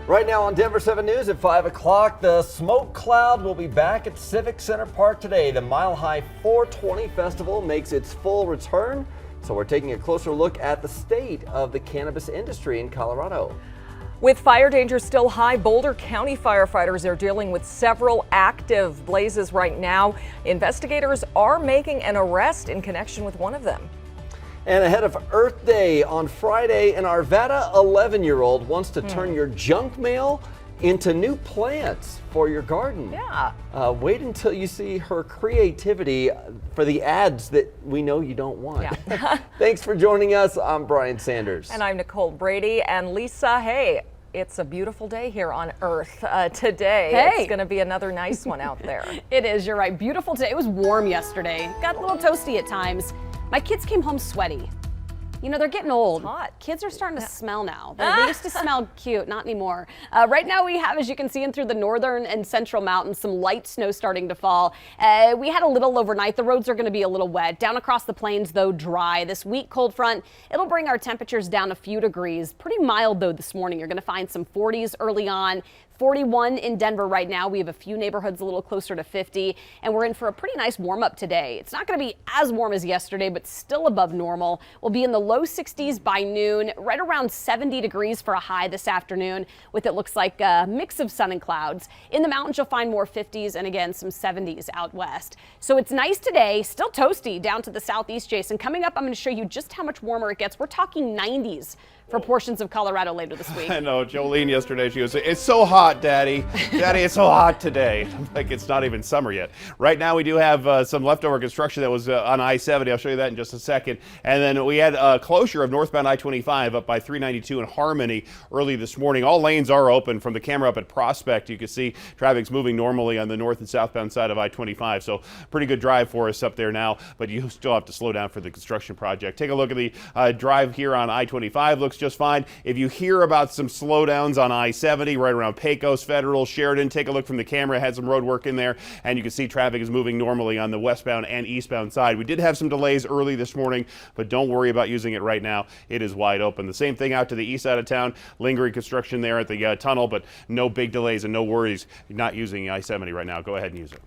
Right now on Denver 7 News at 5 o'clock, the smoke cloud will be back at Civic Center Park today. The Mile High 420 Festival makes its full return, so we're taking a closer look at the state of the cannabis industry in Colorado. With fire danger still high, Boulder County firefighters are dealing with several active blazes right now. Investigators are making an arrest in connection with one of them. And ahead of Earth Day on Friday, an Arvada 11-year-old wants to turn your junk mail into new plants for your garden. Yeah. Wait until you see her creativity for the ads that we know you don't want. Yeah. Thanks for joining us. I'm Brian Sanders. And I'm Nicole Brady. And Lisa, hey, it's a beautiful day here on Earth today. Hey. It's going to be another nice one out there. It is, you're right. Beautiful today. It was warm yesterday. Got a little toasty at times. My kids came home sweaty. You know, they're getting old. Hot. Kids are starting to smell now. They used to smell cute, not anymore. Right now we have, as you can see in through the northern and central mountains, some light snow starting to fall. We had a little overnight. The roads are going to be a little wet. Down across the plains, though, dry. This weak cold front, it'll bring our temperatures down a few degrees. Pretty mild, though, this morning. You're going to find some 40s early on. 41 in Denver right now. We have a few neighborhoods a little closer to 50, and we're in for a pretty nice warm up today. It's not going to be as warm as yesterday, but still above normal. We'll be in the low 60s by noon, right around 70 degrees for a high this afternoon, with it looks like a mix of sun and clouds. In the mountains, you'll find more 50s and again, some 70s out west. So it's nice today, still toasty down to the southeast, Jason. Coming up, I'm going to show you just how much warmer it gets. We're talking 90s for portions of Colorado later this week. I know, Jolene yesterday, she goes, "It's so hot, Daddy. Daddy, it's so hot today." I'm like, it's not even summer yet. Right now we do have some leftover construction that was on I-70. I'll show you that in just a second. And then we had a closure of northbound I-25 up by 392 in Harmony early this morning. All lanes are open. From the camera up at Prospect, you can see traffic's moving normally on the north and southbound side of I-25. So pretty good drive for us up there now, but you still have to slow down for the construction project. Take a look at the drive here on I-25. Looks just fine. If you hear about some slowdowns on I-70 right around Pecos, Federal, Sheridan, take a look from the camera. Had some road work in there, and you can see traffic is moving normally on the westbound and eastbound side. We did have some delays early this morning, but don't worry about using it right now. It is wide open. The same thing out to the east side of town. Lingering construction there at the tunnel, but no big delays and no worries. You're not using I-70 right now. Go ahead and use it.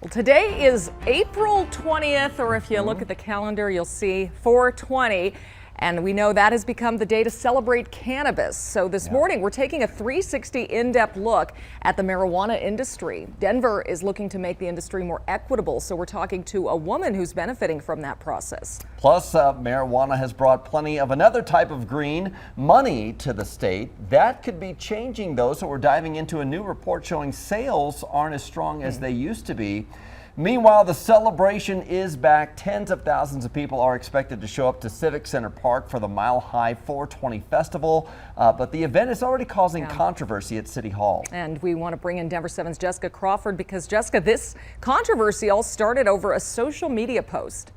Well, today is April 20th, or if you look at the calendar, you'll see 420. And we know that has become the day to celebrate cannabis. So this morning, we're taking a 360 in-depth look at the marijuana industry. Denver is looking to make the industry more equitable. So we're talking to a woman who's benefiting from that process. Plus, marijuana has brought plenty of another type of green money to the state. That could be changing, though. So we're diving into a new report showing sales aren't as strong as they used to be. Meanwhile, the celebration is back. Tens of thousands of people are expected to show up to Civic Center Park for the Mile High 420 Festival, but the event is already causing controversy at City Hall. And we want to bring in Denver 7's Jessica Crawford because, Jessica, this controversy all started over a social media post.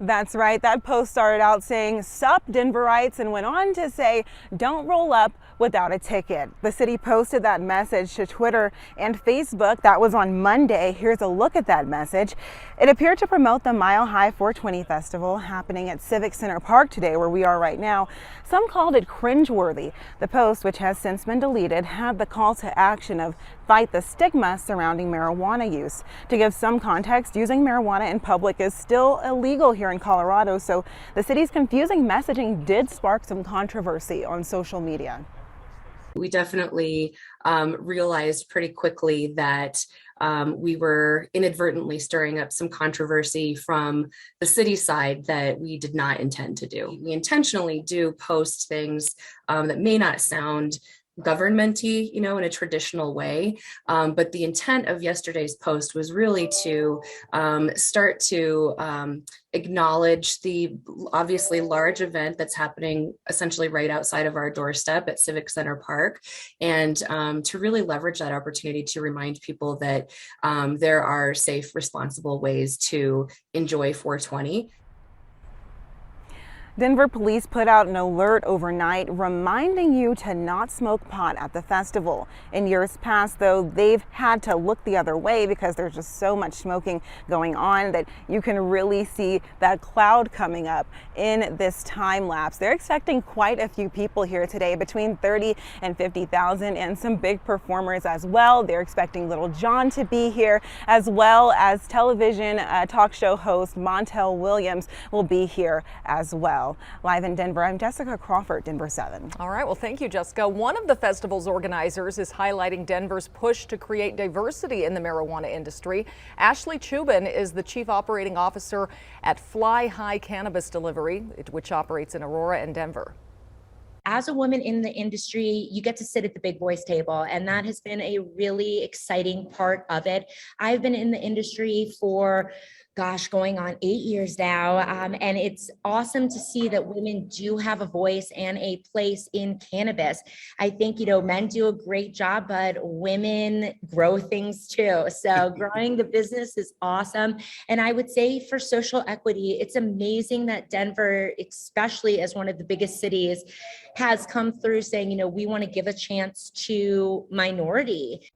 That's right. That post started out saying, "Sup Denverites," and went on to say, "Don't roll up without a ticket." The city posted that message to Twitter and Facebook. That was on Monday. Here's a look at that message. It appeared to promote the Mile High 420 Festival happening at Civic Center Park today, where we are right now. Some called it cringeworthy. The post, which has since been deleted, had the call to action of fight the stigma surrounding marijuana use. To give some context, using marijuana in public is still illegal here in Colorado, so the city's confusing messaging did spark some controversy on social media. We definitely realized pretty quickly that we were inadvertently stirring up some controversy from the city side that we did not intend to do. We intentionally do post things that may not sound government-y, in a traditional way. But the intent of yesterday's post was really to start to acknowledge the obviously large event that's happening essentially right outside of our doorstep at Civic Center Park, and to really leverage that opportunity to remind people that there are safe, responsible ways to enjoy 420. Denver police put out an alert overnight reminding you to not smoke pot at the festival. In years past, though, they've had to look the other way because there's just so much smoking going on that you can really see that cloud coming up in this time lapse. They're expecting quite a few people here today, between 30 and 50,000, and some big performers as well. They're expecting Little John to be here, as well as television talk show host Montel Williams will be here as well. Live in Denver, I'm Jessica Crawford, Denver 7. All right, well, thank you, Jessica. One of the festival's organizers is highlighting Denver's push to create diversity in the marijuana industry. Ashley Chubin is the chief operating officer at Fly High Cannabis Delivery, which operates in Aurora and Denver. As a woman in the industry, you get to sit at the big boys table, and that has been a really exciting part of it. I've been in the industry for going on 8 years now. And it's awesome to see that women do have a voice and a place in cannabis. I think, men do a great job, but women grow things too. So growing the business is awesome. And I would say for social equity, it's amazing that Denver, especially as one of the biggest cities, has come through saying, we want to give a chance to minority.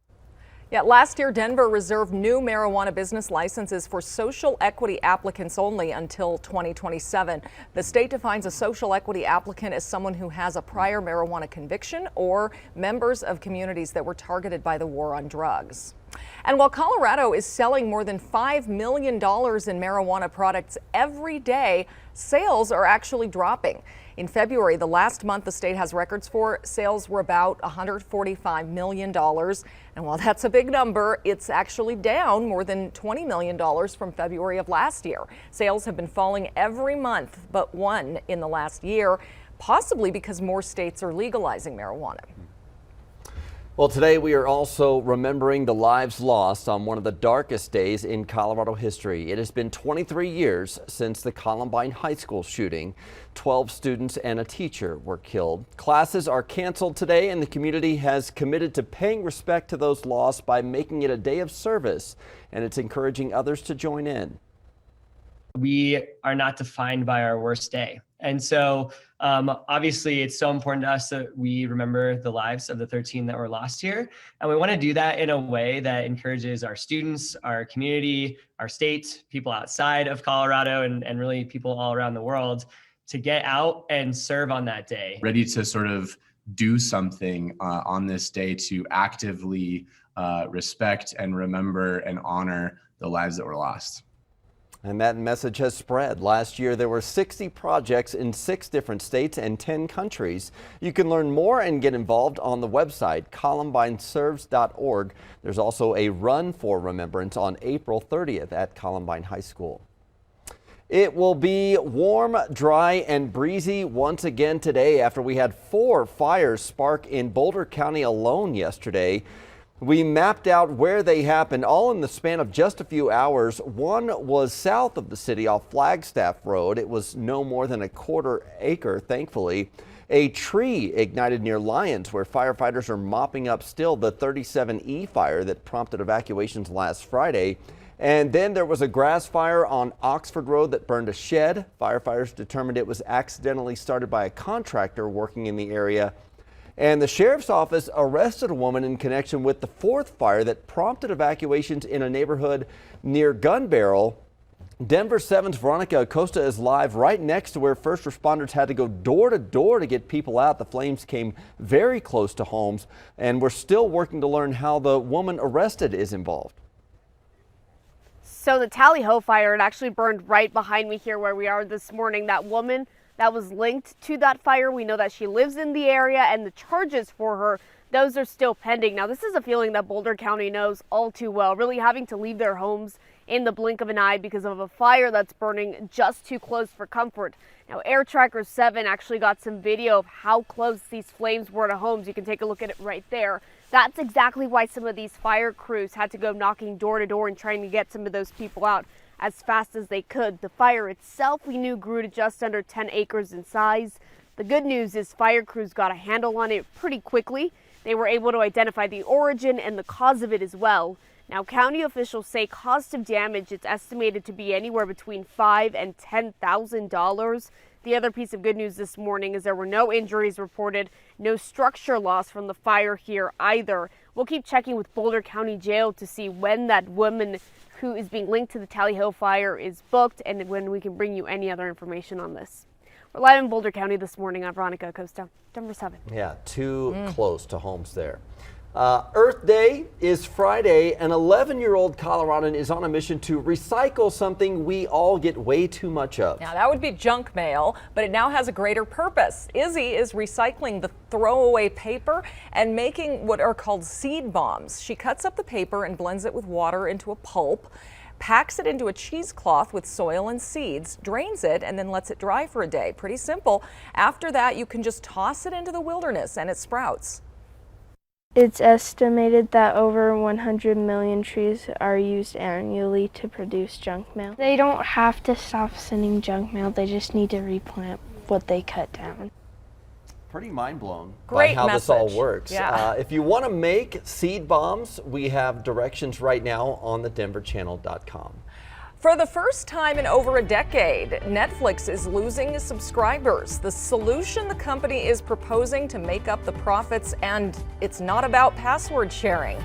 Yeah, last year, Denver reserved new marijuana business licenses for social equity applicants only until 2027. The state defines a social equity applicant as someone who has a prior marijuana conviction or members of communities that were targeted by the war on drugs. And while Colorado is selling more than $5 million in marijuana products every day, sales are actually dropping. In February, the last month the state has records for, sales were about $145 million. And while that's a big number, it's actually down more than $20 million from February of last year. Sales have been falling every month but one in the last year, possibly because more states are legalizing marijuana. Well, today we are also remembering the lives lost on one of the darkest days in Colorado history. It has been 23 years since the Columbine High School shooting. 12 students and a teacher were killed. Classes are canceled today, and the community has committed to paying respect to those lost by making it a day of service, and it's encouraging others to join in. We are not defined by our worst day. And so obviously it's so important to us that we remember the lives of the 13 that were lost here. And we want to do that in a way that encourages our students, our community, our state, people outside of Colorado, and really people all around the world to get out and serve on that day. Ready to sort of do something on this day to actively respect and remember and honor the lives that were lost. And that message has spread. Last year, there were 60 projects in 6 different states and 10 countries. You can learn more and get involved on the website, columbineserves.org. There's also a run for remembrance on April 30th at Columbine High School. It will be warm, dry, and breezy once again today after we had 4 fires spark in Boulder County alone yesterday. We mapped out where they happened, all in the span of just a few hours. One was south of the city off Flagstaff Road. It was no more than a quarter acre, thankfully. A tree ignited near Lyons, where firefighters are mopping up still the 37E fire that prompted evacuations last Friday. And then there was a grass fire on Oxford Road that burned a shed. Firefighters determined it was accidentally started by a contractor working in the area. And the sheriff's office arrested a woman in connection with the 4th fire that prompted evacuations in a neighborhood near Gun Barrel. Denver 7's Veronica Acosta is live right next to where first responders had to go door to door to get people out. The flames came very close to homes, and we're still working to learn how the woman arrested is involved. So the Tally Ho fire, it actually burned right behind me here where we are this morning. That woman that was linked to that fire, we know that she lives in the area, and the charges for her, those are still pending. Now, this is a feeling that Boulder County knows all too well, really having to leave their homes in the blink of an eye because of a fire that's burning just too close for comfort. Now, Air Tracker 7 actually got some video of how close these flames were to homes. You can take a look at it right there. That's exactly why some of these fire crews had to go knocking door to door and trying to get some of those people out as fast as they could. The fire itself, we knew, grew to just under 10 acres in size. The good news is fire crews got a handle on it pretty quickly. They were able to identify the origin and the cause of it as well. Now, county officials say cost of damage is estimated to be anywhere between $5,000 and $10,000. The other piece of good news this morning is there were no injuries reported, no structure loss from the fire here either. We'll keep checking with Boulder County Jail to see when that woman who is being linked to the Tally Ho fire is booked and when we can bring you any other information on this. We're live in Boulder County this morning. I'm Veronica Acosta, Denver 7. Yeah, too close to homes there. Earth Day is Friday. An 11-year-old Coloradan is on a mission to recycle something we all get way too much of. Now, that would be junk mail, but it now has a greater purpose. Izzy is recycling the throwaway paper and making what are called seed bombs. She cuts up the paper and blends it with water into a pulp, packs it into a cheesecloth with soil and seeds, drains it, and then lets it dry for a day. Pretty simple. After that, you can just toss it into the wilderness and it sprouts. It's estimated that over 100 million trees are used annually to produce junk mail. They don't have to stop sending junk mail, they just need to replant what they cut down. Pretty mind blown Great by how this all message. works. Yeah. If you want to make seed bombs, we have directions right now on the denverchannel.com. For the first time in over a decade, Netflix is losing subscribers. The solution the company is proposing to make up the profits, and it's not about password sharing.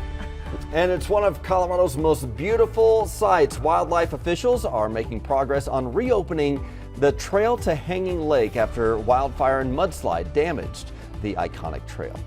And it's one of Colorado's most beautiful sites. Wildlife officials are making progress on reopening the trail to Hanging Lake after wildfire and mudslide damaged the iconic trail.